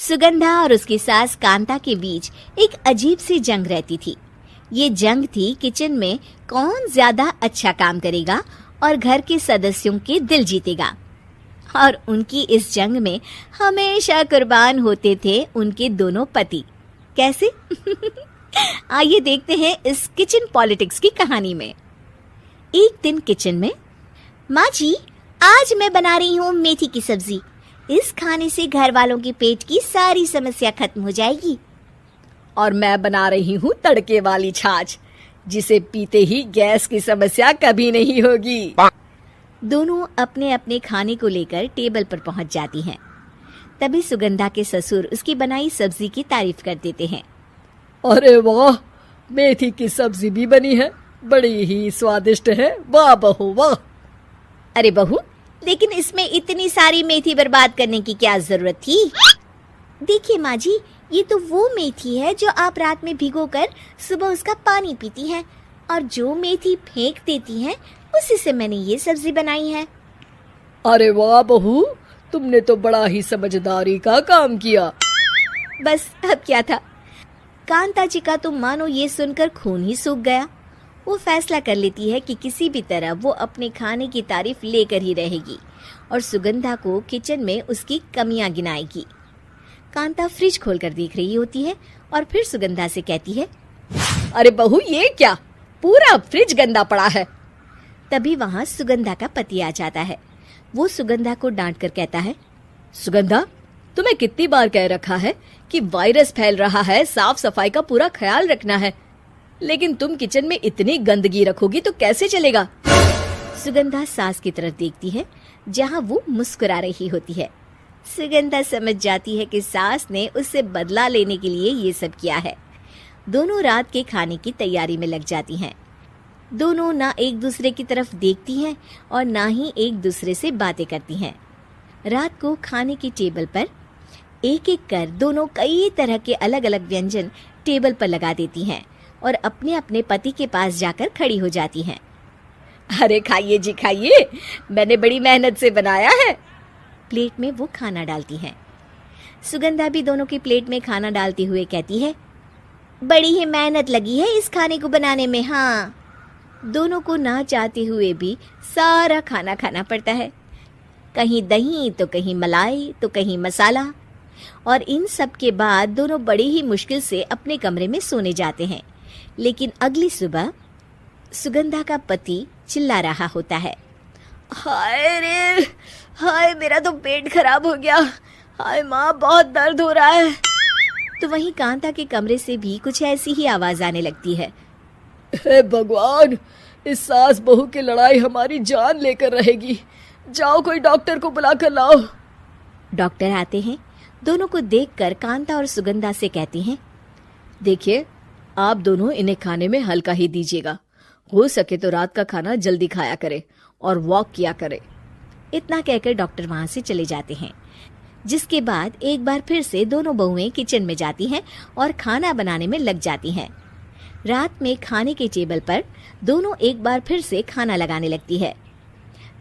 सुगंधा और उसकी सास कांता के बीच एक अजीब सी जंग रहती थी। ये जंग थी किचन में कौन ज्यादा अच्छा काम करेगा और घर के सदस्यों के दिल जीतेगा। और उनकी इस जंग में हमेशा कुर्बान होते थे उनके दोनों पति। कैसे? आइए देखते हैं इस किचन पॉलिटिक्स की कहानी में। एक दिन किचन में, माँ जी, आज मैं बना रही हूँ मेथी की सब्जी। इस खाने से घर वालों के पेट की सारी समस्या खत्म हो जाएगी। और मैं बना रही हूँ तड़के वाली छाछ, जिसे पीते ही गैस की समस्या कभी नहीं होगी। दोनों अपने अपने खाने को लेकर टेबल पर पहुंच जाती हैं। तभी सुगंधा के ससुर उसकी बनाई सब्जी की तारीफ कर देते हैं। अरे वाह, मेथी की सब्जी भी बनी है, बड़ी ही स्वादिष्ट है। वाह बहू वाह। अरे बहू, लेकिन इसमें इतनी सारी मेथी बर्बाद करने की क्या जरूरत थी? देखिए माँ जी, ये तो वो मेथी है जो आप रात में भिगोकर सुबह उसका पानी पीती हैं, और जो मेथी फेंक देती हैं उसी से मैंने ये सब्जी बनाई है। अरे वाह बहू, तुमने तो बड़ा ही समझदारी का काम किया। बस अब क्या था, कांता जी का तो मानो ये सुनकर खून ही सूख गया। वो फैसला कर लेती है कि किसी भी तरह वो अपने खाने की तारीफ लेकर ही रहेगी और सुगंधा को किचन में उसकी कमियां गिनाएगी। कांता फ्रिज खोलकर देख रही होती है और फिर सुगंधा से कहती है, अरे बहू, ये क्या, पूरा फ्रिज गंदा पड़ा है। तभी वहाँ सुगंधा का पति आ जाता है। वो सुगंधा को डांट कर कहता है, सुगंधा, तुम्हें कितनी बार कह रखा है कि वायरस फैल रहा है, साफ सफाई का पूरा ख्याल रखना है, लेकिन तुम किचन में इतनी गंदगी रखोगी तो कैसे चलेगा। सुगंधा सास की तरफ देखती है जहाँ वो मुस्कुरा रही होती है। सुगंधा समझ जाती है कि सास ने उससे बदला लेने के लिए ये सब किया है। दोनों रात के खाने की तैयारी में लग जाती हैं। दोनों ना एक दूसरे की तरफ देखती हैं और ना ही एक दूसरे से बातें करती हैं। रात को खाने की टेबल पर एक एक कर दोनों कई तरह के अलग अलग व्यंजन टेबल पर लगा देती हैं और अपने अपने पति के पास जाकर खड़ी हो जाती हैं। अरे खाइए जी खाइए, मैंने बड़ी मेहनत से बनाया है। प्लेट में वो खाना डालती हैं। सुगंधा भी दोनों की प्लेट में खाना डालते हुए कहती है, बड़ी ही मेहनत लगी है इस खाने को बनाने में। हाँ, दोनों को ना चाहते हुए भी सारा खाना खाना पड़ता है। कहीं दही तो कहीं मलाई तो कहीं मसाला। और इन सब के बाद दोनों बड़ी ही मुश्किल से अपने कमरे में सोने जाते हैं। लेकिन अगली सुबह सुगंधा का पति चिल्ला रहा होता है, हाय रे, हाय मेरा तो पेट खराब हो गया, हाय माँ बहुत दर्द हो रहा है। तो वहीं कांता के कमरे से भी कुछ ऐसी ही आवाज आने लगती है। हे भगवान, इस सास बहू की लड़ाई हमारी जान लेकर रहेगी। जाओ कोई डॉक्टर को बुला कर लाओ। डॉक्टर आते हैं। दोनों को देखकर कांता और सुगंधा से कहती हैं, देखिए, आप दोनों इन्हें खाने में हल्का ही दीजिएगा। हो सके तो रात का खाना जल्दी खाया करे और वॉक किया करे। इतना कहकर डॉक्टर वहां से चले जाते हैं। जिसके बाद एक बार फिर से दोनों बहुएं किचन में जाती हैं और खाना बनाने में लग जाती हैं। रात में खाने के टेबल पर दोनों एक बार फिर से खाना लगाने लगती है।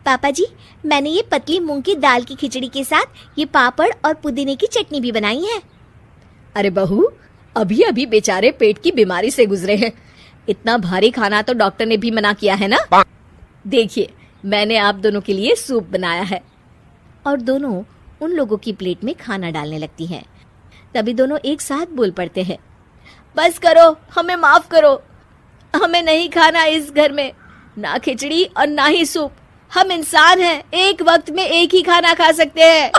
पापा जी, मैंने ये पतली मूंग की दाल की खिचड़ी के साथ ये पापड़ और पुदीने की चटनी भी बनाई है। अरे बहू, अभी अभी बेचारे पेट की बीमारी से गुजरे हैं, इतना भारी खाना तो डॉक्टर ने भी मना किया है ना। देखिए, मैंने आप दोनों के लिए सूप बनाया है। और दोनों उन लोगों की प्लेट में खाना डालने लगती हैं। तभी दोनों एक साथ बोल पड़ते हैं, बस करो, हमें माफ करो, हमें नहीं खाना इस घर में ना खिचड़ी और ना ही सूप। हम इंसान हैं, एक वक्त में एक ही खाना खा सकते हैं।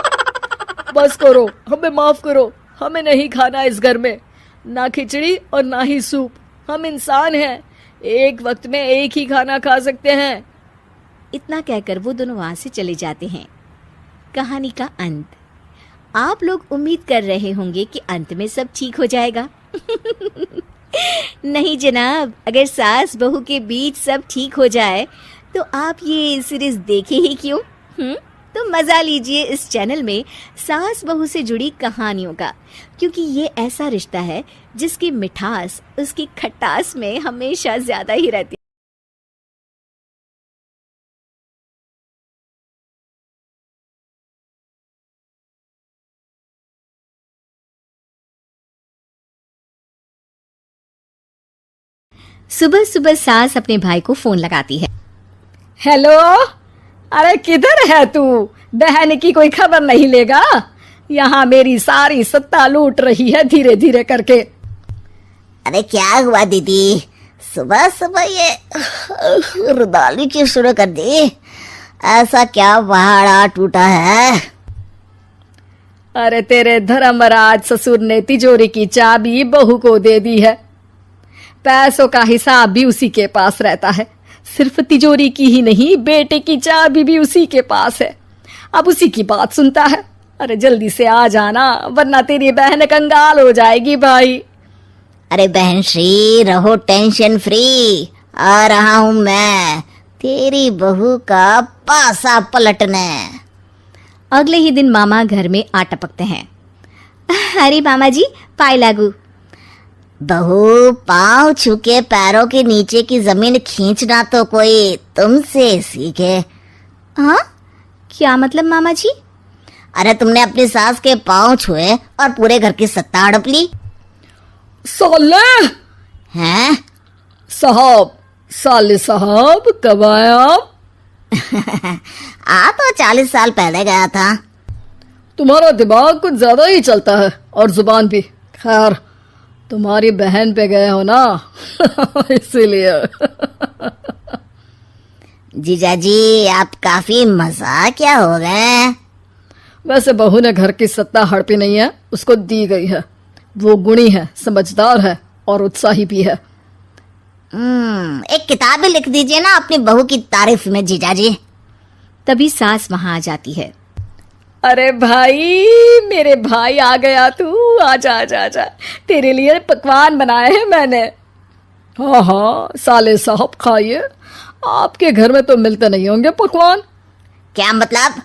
बस करो, हमें माफ करो, हमें नहीं खाना इस घर में ना खिचड़ी और ना ही सूप। हम इंसान हैं, एक वक्त में एक ही खाना खा सकते हैं। इतना कहकर वो दोनों वहां से चले जाते हैं। कहानी का अंत। आप लोग उम्मीद कर रहे होंगे कि अंत में सब ठीक हो जाएगा। नहीं जनाब, अगर सास बहू के बीच सब ठीक हो जाए तो आप ये सीरीज देखे ही क्यों? तो मजा लीजिए इस चैनल में सास बहू से जुड़ी कहानियों का, क्योंकि ये ऐसा रिश्ता है जिसकी मिठास उसकी खटास में हमेशा ज्यादा ही रहती है। सुबह सुबह सास अपने भाई को फोन लगाती है। हेलो, अरे किधर है तू? बहन की कोई खबर नहीं लेगा? यहाँ मेरी सारी सत्ता लूट रही है धीरे धीरे करके। अरे क्या हुआ दीदी, सुबह सुबह ये रुदाली क्यों शुरू कर दी? ऐसा क्या पहाड़ा टूटा है? अरे तेरे धर्मराज ससुर ने तिजोरी की चाबी बहू को दे दी है। पैसों का हिसाब भी उसी के पास रहता है। सिर्फ तिजोरी की ही नहीं, बेटे की चाबी भी उसी के पास है। अब उसी की बात सुनता है। अरे जल्दी से आ जाना, वरना तेरी बहन कंगाल हो जाएगी भाई। अरे बहन श्री, रहो टेंशन फ्री, आ रहा हूं मैं तेरी बहू का पासा पलटने। अगले ही दिन मामा घर में आ टपकते हैं। अरे मामा जी, पाए लागू। बहू, पाँव छूके पैरों के नीचे की जमीन खींचना तो कोई तुमसे सीखे। हाँ, क्या मतलब मामा जी? अरे तुमने अपनी सास के पाँव छुए और पूरे घर की सत्ता हड़प ली। साले हैं? साहब, साले साहब कब आए आप? आ तो 40 साल पहले गया था। तुम्हारा दिमाग कुछ ज्यादा ही चलता है और जुबान भी। खैर, तुम्हारी बहन पे गए हो ना इसीलिए। जीजाजी, आप काफी मजाकिया हो गए। वैसे बहू ने घर की सत्ता हड़पी नहीं है, उसको दी गई है। वो गुणी है, समझदार है और उत्साही भी है। एक किताब भी लिख दीजिए ना अपनी बहू की तारीफ में जीजाजी। तभी सास वहां आ जाती है। अरे भाई, मेरे भाई आ गया तू। आजा आजा आजा, तेरे लिए पकवान बनाए हैं मैंने। हाँ हाँ साले साहब, खाइए। आपके घर में तो मिलते नहीं होंगे पकवान। क्या मतलब?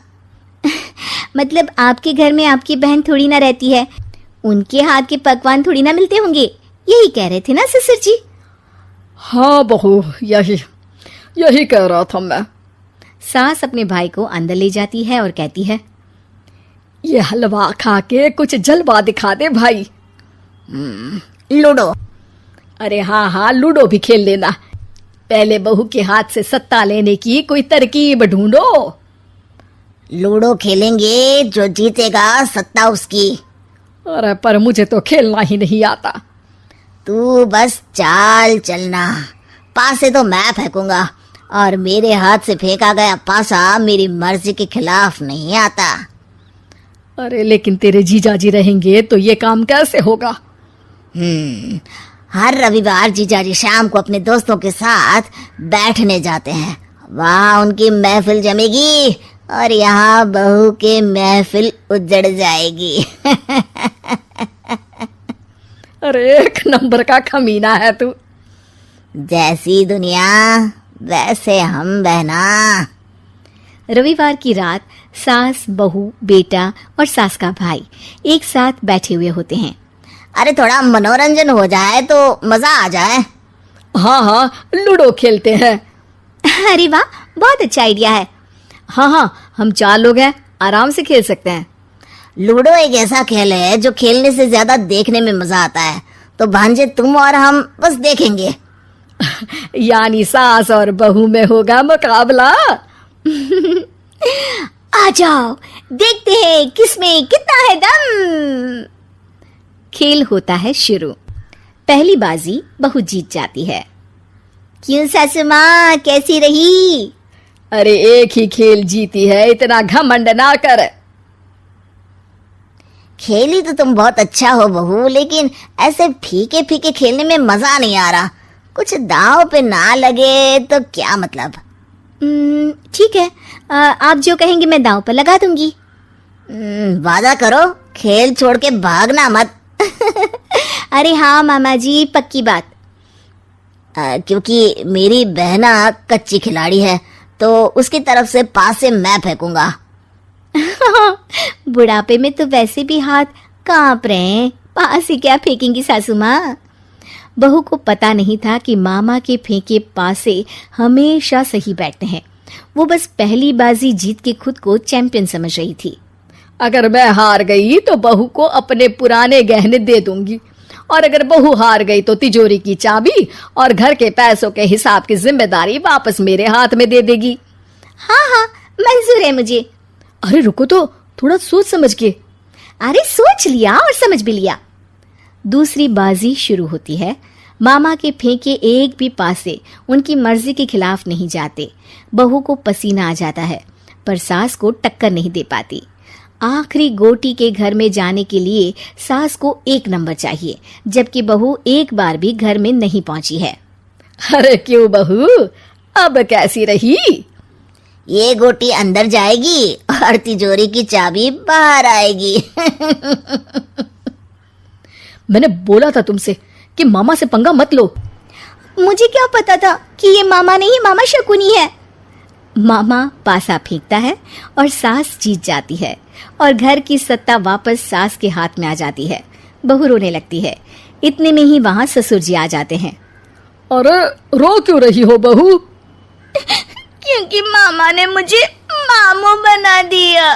मतलब आपके घर में आपकी बहन थोड़ी ना रहती है, उनके हाथ के पकवान थोड़ी ना मिलते होंगे, यही कह रहे थे ना ससुर जी? हाँ बहू, यही कह रहा था मैं। सास अपने भाई को अंदर ले जाती है और कहती है, ये हलवा खा के कुछ जलवा दिखा दे भाई। लूडो। अरे हाँ हाँ, लूडो भी खेल लेना। पहले बहू के हाथ से सत्ता लेने की कोई तरकीब ढूंढो। लूडो खेलेंगे, जो जीतेगा सत्ता उसकी। अरे पर मुझे तो खेलना ही नहीं आता। तू बस चाल चलना, पासे तो मैं फेंकूंगा और मेरे हाथ से फेंका गया पासा मेरी मर्जी के खिलाफ नहीं आता। अरे लेकिन तेरे जीजाजी रहेंगे तो ये काम कैसे होगा? हर रविवार जीजाजी शाम को अपने दोस्तों के साथ बैठने जाते हैं। वहाँ उनकी महफिल जमेगी और यहाँ बहू की महफिल उजड़ जाएगी। अरे एक नंबर का कमीना है तू। जैसी दुनिया वैसे हम बहना। रविवार की रात सास, बहू, बेटा और सास का भाई एक साथ बैठे हुए होते हैं। अरे थोड़ा मनोरंजन हो जाए तो मजा आ जाए। हाँ हाँ, लूडो खेलते हैं। अरे वाह, बहुत अच्छा आइडिया है। हाँ हाँ, हम 4 लोग हैं, आराम से खेल सकते हैं। लूडो एक ऐसा खेल है जो खेलने से ज्यादा देखने में मजा आता है। तो भांजे तुम और हम बस देखेंगे। यानी सास और बहू में होगा मुकाबला। आ जाओ, देखते हैं किसमें कितना है दम। खेल होता है शुरू। पहली बाजी बहू जीत जाती है। क्यों सासू माँ, कैसी रही? अरे एक ही खेल जीती है, इतना घमंड ना कर। खेली तो तुम बहुत अच्छा हो बहू, लेकिन ऐसे फीके फीके खेलने में मजा नहीं आ रहा। कुछ दांव पे ना लगे तो क्या मतलब? ठीक है, आप जो कहेंगे मैं दांव पर लगा दूंगी। वादा करो, खेल छोड़ के भागना मत। अरे हाँ मामा जी, पक्की बात। क्योंकि मेरी बहना कच्ची खिलाड़ी है, तो उसकी तरफ से पास से मैं फेंकूंगा। बुढ़ापे में तो वैसे भी हाथ कांप रहे हैं, पास ही क्या फेंकेंगी सासू माँ। बहू को पता नहीं था कि मामा के फेंके पासे हमेशा सही बैठते हैं। वो बस पहली बाजी जीत के खुद को चैंपियन समझ रही थी। अगर मैं हार गई तो बहू को अपने पुराने गहने दे दूंगी और अगर बहू हार गई तो तिजोरी की चाबी और घर के पैसों के हिसाब की जिम्मेदारी वापस मेरे हाथ में दे देगी। हाँ हाँ, मंजूर है मुझे। अरे रुको तो, थोड़ा सोच समझ के। अरे सोच लिया और समझ भी लिया। दूसरी बाजी शुरू होती है। मामा के फेंके एक भी पासे उनकी मर्जी के खिलाफ नहीं जाते। बहू को पसीना आ जाता है, पर सास को टक्कर नहीं दे पाती। आखिरी गोटी के घर में जाने के लिए सास को 1 नंबर चाहिए, जबकि बहू एक बार भी घर में नहीं पहुंची है। अरे क्यों बहू, अब कैसी रही? ये गोटी अंदर जाएगी और तिजोरी की चाबी बाहर आएगी। मैंने बोला था तुमसे कि मामा से पंगा मत लो। मुझे क्या पता था कि ये मामा नहीं, मामा शकुनी है। मामा पासा फेंकता है और सास जीत जाती है और घर की सत्ता वापस सास के हाथ में आ जाती है। बहू रोने लगती है। इतने में ही वहां ससुर जी आ जाते हैं। अरे रो क्यों रही हो बहू? क्योंकि मामा ने मुझे मामू बना दिया।